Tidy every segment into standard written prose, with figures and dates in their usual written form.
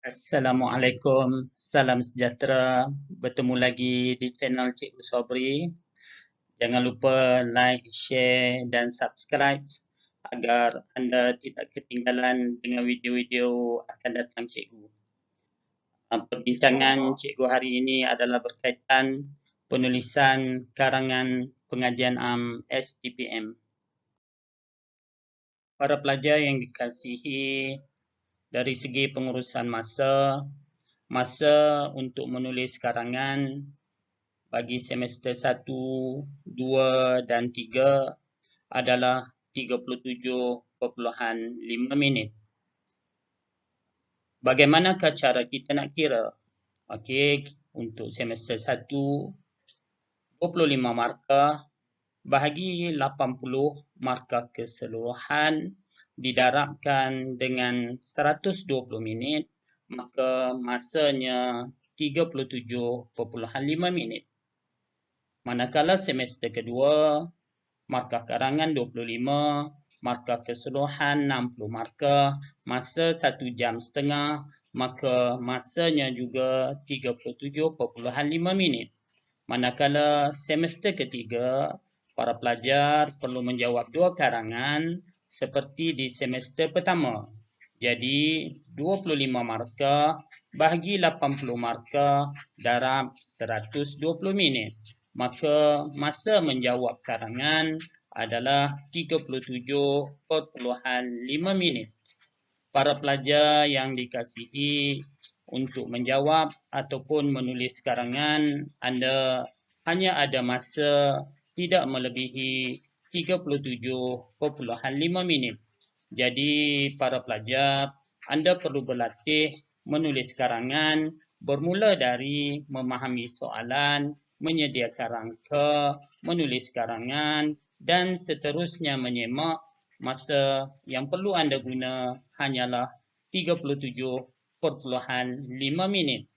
Assalamualaikum, salam sejahtera. Bertemu lagi di channel Cikgu Sobri. Jangan lupa like, share dan subscribe agar anda tidak ketinggalan dengan video-video akan datang Cikgu. Perbincangan Cikgu hari ini adalah berkaitan penulisan karangan pengajian am STPM. Para pelajar yang dikasihi, dari segi pengurusan masa untuk menulis karangan bagi semester 1, 2 dan 3 adalah 37.5 minit. Bagaimanakah cara kita nak kira? Okey, untuk semester 1, 25 markah bahagi 80 markah keseluruhan didarabkan dengan 120 minit, maka masanya 37.5 minit. Manakala semester kedua, markah karangan 25, markah keseluruhan 60 markah, masa 1 jam setengah, maka masanya juga 37.5 minit. Manakala semester ketiga, para pelajar perlu menjawab 2 karangan seperti di semester pertama. Jadi 25 markah bahagi 80 markah darab 120 minit. Maka masa menjawab karangan adalah 37.5 minit. Para pelajar yang dikasihi, untuk menjawab ataupun menulis karangan, anda hanya ada masa tidak melebihi 37.5 minit. Jadi, para pelajar, anda perlu berlatih menulis karangan bermula dari memahami soalan, menyediakan rangka, menulis karangan dan seterusnya menyemak. Masa yang perlu anda guna hanyalah 37.5 minit.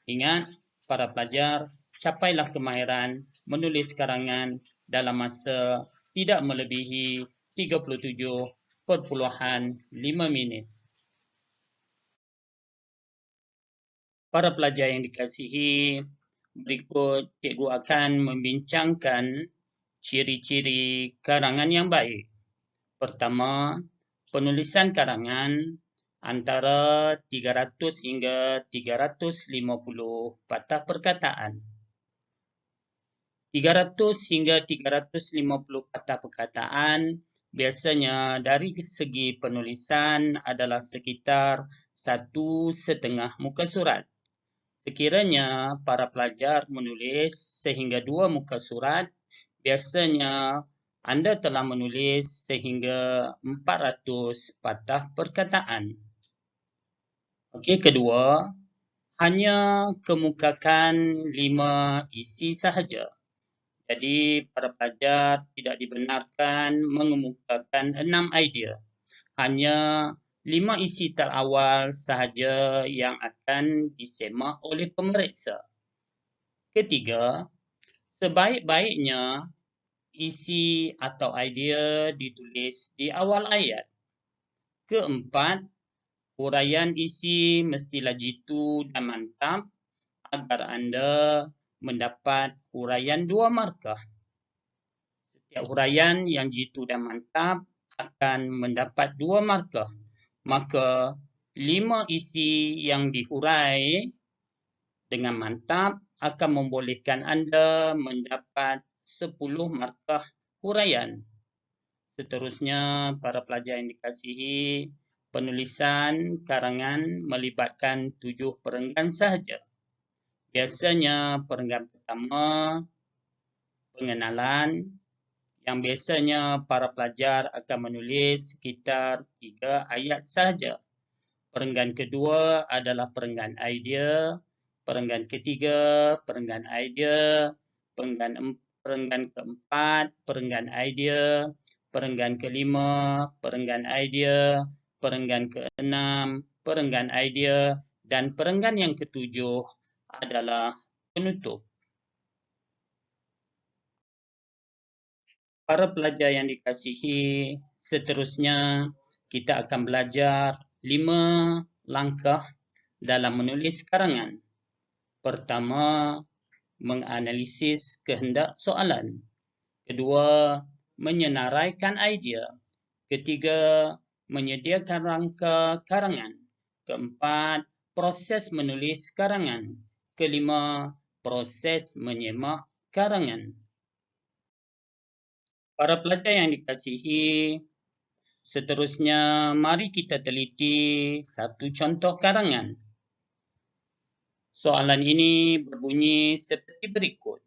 Ingat, para pelajar, capailah kemahiran menulis karangan dalam masa tidak melebihi 37.5 minit. Para pelajar yang dikasihi, berikut cikgu akan membincangkan ciri-ciri karangan yang baik. Pertama, penulisan karangan antara 300 hingga 350 patah perkataan. 300 hingga 350 patah perkataan biasanya dari segi penulisan adalah sekitar 1,5 muka surat. Sekiranya para pelajar menulis sehingga 2 muka surat, biasanya anda telah menulis sehingga 400 patah perkataan. Okey, kedua, hanya kemukakan 5 isi sahaja. Jadi, para pelajar tidak dibenarkan mengemukakan 6 idea. Hanya 5 isi terawal sahaja yang akan disemak oleh pemeriksa. Ketiga, sebaik-baiknya isi atau idea ditulis di awal ayat. Keempat, huraian isi mestilah jitu dan mantap agar anda mendapat huraian 2 markah. Setiap huraian yang jitu dan mantap akan mendapat 2 markah. Maka 5 isi yang dihurai dengan mantap akan membolehkan anda mendapat 10 markah huraian. Seterusnya, para pelajar yang dikasihi, penulisan karangan melibatkan 7 perenggan sahaja. Biasanya perenggan pertama, pengenalan, yang biasanya para pelajar akan menulis sekitar 3 ayat sahaja. Perenggan kedua adalah perenggan idea, perenggan ketiga perenggan idea, perenggan keempat perenggan idea, perenggan kelima perenggan idea, perenggan keenam perenggan idea dan perenggan yang ketujuh adalah penutup. Para pelajar yang dikasihi, seterusnya kita akan belajar 5 langkah dalam menulis karangan. Pertama, menganalisis kehendak soalan. Kedua, menyenaraikan idea. Ketiga, menyediakan rangka karangan. Keempat, proses menulis karangan. Kelima, proses menyemak karangan. Para pelajar yang dikasihi, seterusnya mari kita teliti satu contoh karangan. Soalan ini berbunyi seperti berikut.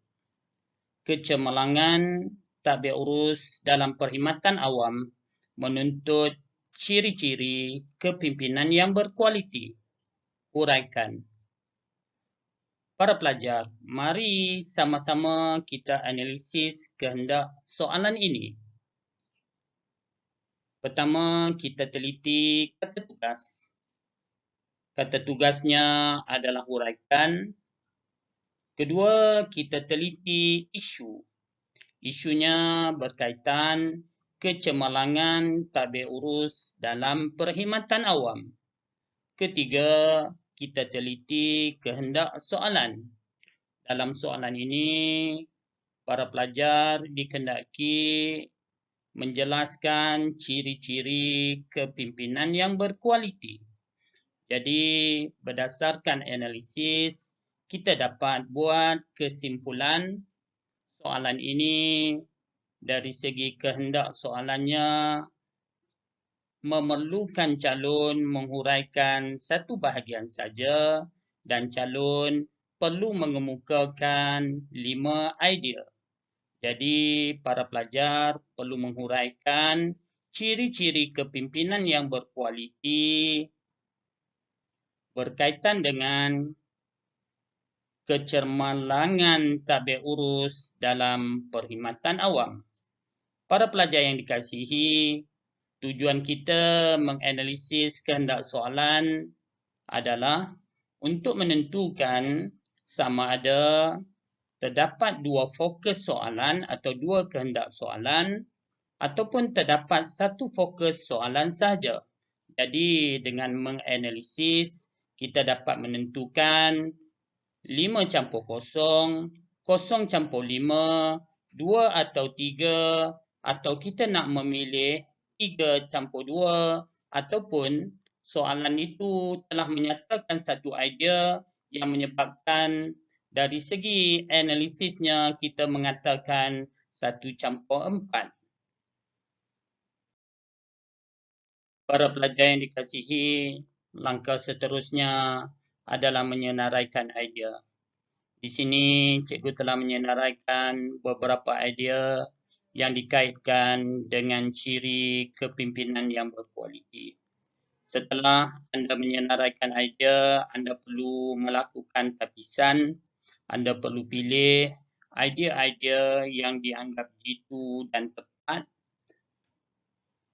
Kecemerlangan tabir urus dalam perkhidmatan awam menuntut ciri-ciri kepimpinan yang berkualiti. Huraikan. Para pelajar, mari sama-sama kita analisis kehendak soalan ini. Pertama, kita teliti kata tugas. Kata tugasnya adalah huraikan. Kedua, kita teliti isu. Isunya berkaitan kecemerlangan tabir urus dalam perkhidmatan awam. Ketiga, kita teliti kehendak soalan. Dalam soalan ini, para pelajar dikehendaki menjelaskan ciri-ciri kepimpinan yang berkualiti. Jadi, berdasarkan analisis, kita dapat buat kesimpulan soalan ini dari segi kehendak soalannya memerlukan calon menghuraikan satu bahagian saja dan calon perlu mengemukakan 5 idea. Jadi, para pelajar perlu menghuraikan ciri-ciri kepimpinan yang berkualiti berkaitan dengan kecemerlangan tabir urus dalam perkhidmatan awam. Para pelajar yang dikasihi, tujuan kita menganalisis kehendak soalan adalah untuk menentukan sama ada terdapat dua fokus soalan atau dua kehendak soalan ataupun terdapat satu fokus soalan sahaja. Jadi, dengan menganalisis, kita dapat menentukan 5+0, 0+5, 2 atau 3, atau kita nak memilih 3+2, ataupun soalan itu telah menyatakan satu idea yang menyebabkan dari segi analisisnya kita mengatakan 1+4. Para pelajar yang dikasihi, langkah seterusnya adalah menyenaraikan idea. Di sini, cikgu telah menyenaraikan beberapa idea yang dikaitkan dengan ciri kepimpinan yang berkualiti. Setelah anda menyenaraikan idea, anda perlu melakukan tapisan. Anda perlu pilih idea-idea yang dianggap jitu dan tepat.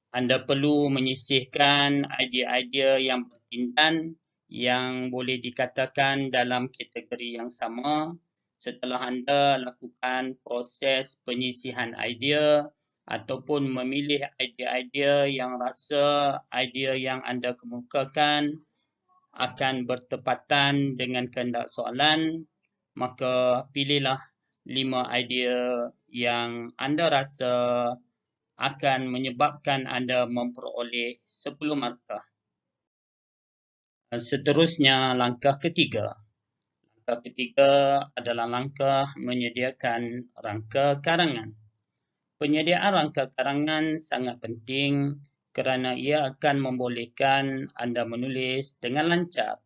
Anda perlu menyisihkan idea-idea yang bertindan yang boleh dikatakan dalam kategori yang sama. Setelah anda lakukan proses penyisihan idea ataupun memilih idea-idea yang rasa idea yang anda kemukakan akan bertepatan dengan kehendak soalan, maka pilihlah 5 idea yang anda rasa akan menyebabkan anda memperoleh 10 markah. Seterusnya, langkah ketiga. Langkah ketiga adalah langkah menyediakan rangka karangan. Penyediaan rangka karangan sangat penting kerana ia akan membolehkan anda menulis dengan lancar.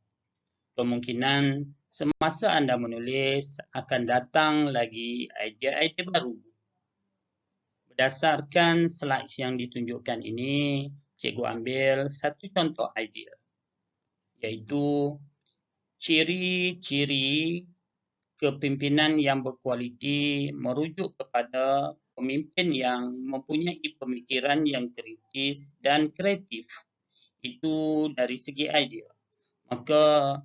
Kemungkinan semasa anda menulis akan datang lagi idea-idea baru. Berdasarkan slides yang ditunjukkan ini, cikgu ambil satu contoh idea, iaitu ciri-ciri kepimpinan yang berkualiti merujuk kepada pemimpin yang mempunyai pemikiran yang kritis dan kreatif. Itu dari segi idea. Maka,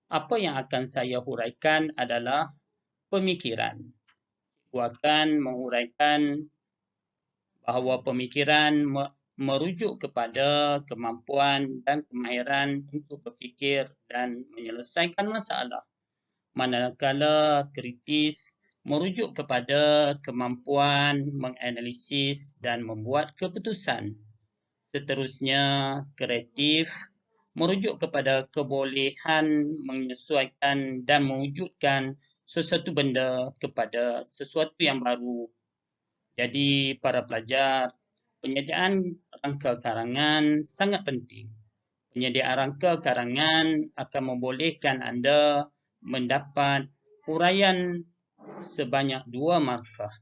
apa yang akan saya huraikan adalah pemikiran. Cikgu akan menghuraikan bahawa pemikiran merujuk kepada kemampuan dan kemahiran untuk berfikir dan menyelesaikan masalah. Manakala kritis merujuk kepada kemampuan menganalisis dan membuat keputusan. Seterusnya, kreatif merujuk kepada kebolehan menyesuaikan dan mewujudkan sesuatu benda kepada sesuatu yang baru. Jadi, para pelajar, penyediaan rangka karangan sangat penting. Penyediaan rangka karangan akan membolehkan anda mendapat huraian sebanyak 2 markah.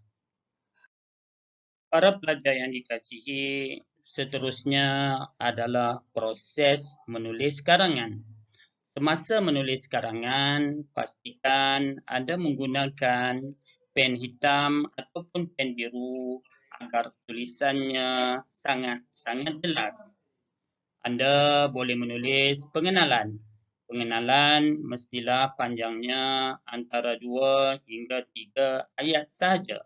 Para pelajar yang dikasihi, seterusnya adalah proses menulis karangan. Semasa menulis karangan, pastikan anda menggunakan pen hitam ataupun pen biru agar tulisannya sangat-sangat jelas. Anda boleh menulis pengenalan. Pengenalan mestilah panjangnya antara 2 hingga 3 ayat sahaja.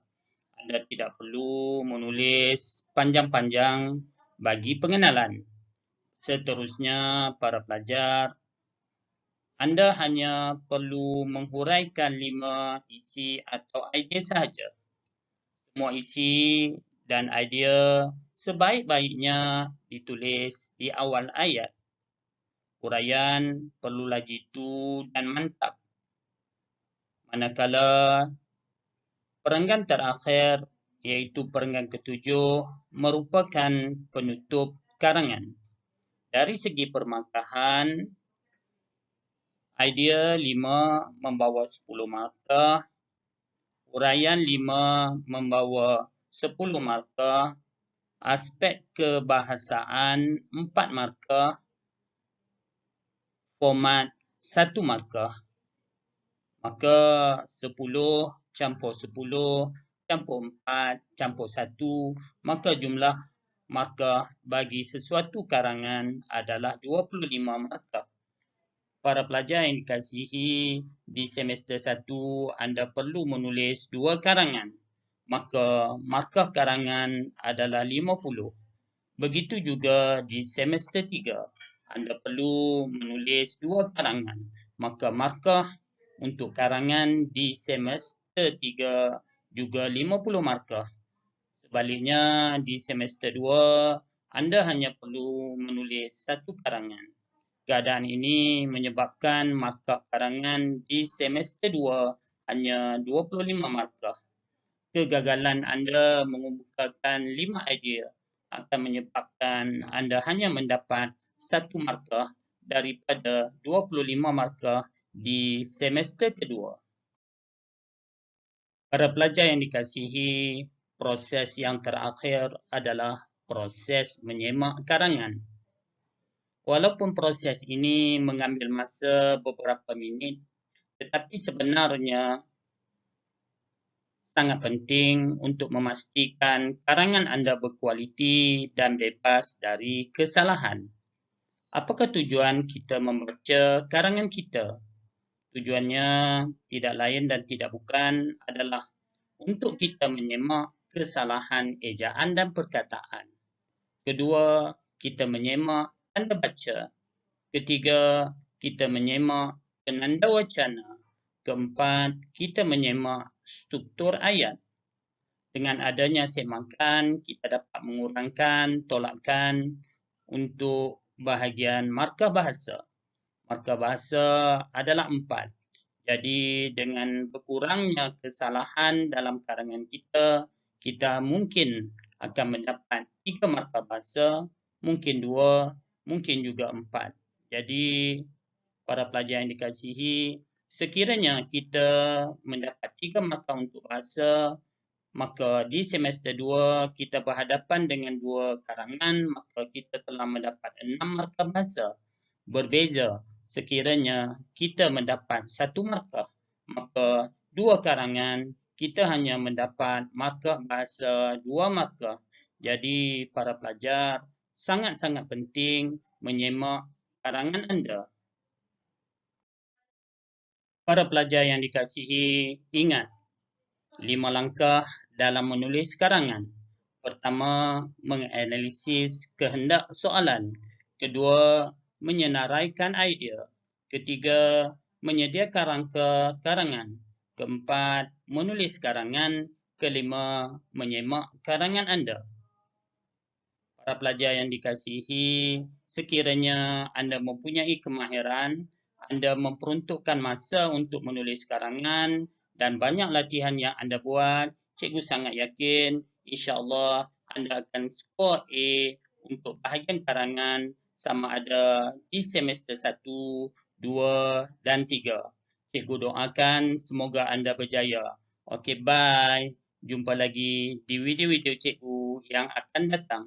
Anda tidak perlu menulis panjang-panjang bagi pengenalan. Seterusnya, para pelajar, anda hanya perlu menghuraikan 5 isi atau idea sahaja. Semua isi dan idea sebaik-baiknya ditulis di awal ayat. Huraian perlulah jitu dan mantap. Manakala perenggan terakhir, iaitu perenggan ketujuh, merupakan penutup karangan. Dari segi permarkahan, idea 5 membawa 10 markah, huraian 5 membawa 10 markah, aspek kebahasaan 4 markah, format 1 markah. Maka 10 campur 10 campur 4 campur 1, maka jumlah markah bagi sesuatu karangan adalah 25 markah. Para pelajar yang dikasihi, di semester 1 anda perlu menulis 2 karangan. Maka markah karangan adalah 50. Begitu juga di semester 3, anda perlu menulis 2 karangan. Maka markah untuk karangan di semester 3 juga 50 markah. Sebaliknya, di semester 2, anda hanya perlu menulis 1 karangan. Keadaan ini menyebabkan markah karangan di semester 2 hanya 25 markah. Kegagalan anda mengemukakan 5 idea akan menyebabkan anda hanya mendapat 1 markah daripada 25 markah di semester kedua. Para pelajar yang dikasihi, proses yang terakhir adalah proses menyemak karangan. Walaupun proses ini mengambil masa beberapa minit, tetapi sebenarnya sangat penting untuk memastikan karangan anda berkualiti dan bebas dari kesalahan. Apakah tujuan kita membaca karangan kita? Tujuannya tidak lain dan tidak bukan adalah untuk kita menyemak kesalahan ejaan dan perkataan. Kedua, kita menyemak tanda baca. Ketiga, kita menyemak penanda wacana. Keempat, kita menyemak struktur ayat. Dengan adanya semakan, kita dapat mengurangkan tolakan untuk bahagian markah bahasa. Markah bahasa adalah 4. Jadi, dengan berkurangnya kesalahan dalam karangan kita, kita mungkin akan mendapat 3 markah bahasa, mungkin 2, mungkin juga 4. Jadi, para pelajar yang dikasihi, sekiranya kita mendapat 3 markah untuk bahasa, maka di semester 2 kita berhadapan dengan 2 karangan, maka kita telah mendapat 6 markah bahasa. Berbeza sekiranya kita mendapat 1 markah, maka 2 karangan kita hanya mendapat markah bahasa 2 markah. Jadi para pelajar, sangat-sangat penting menyemak karangan anda. Para pelajar yang dikasihi, ingat 5 langkah dalam menulis karangan. Pertama, menganalisis kehendak soalan. Kedua, menyenaraikan idea. Ketiga, menyediakan rangka karangan. Keempat, menulis karangan. Kelima, menyemak karangan anda. Para pelajar yang dikasihi, sekiranya anda mempunyai kemahiran, anda memperuntukkan masa untuk menulis karangan dan banyak latihan yang anda buat, cikgu sangat yakin insya-Allah anda akan skor A untuk bahagian karangan sama ada di semester 1, 2 dan 3. Cikgu doakan semoga anda berjaya. Okey, bye. Jumpa lagi di video-video cikgu yang akan datang.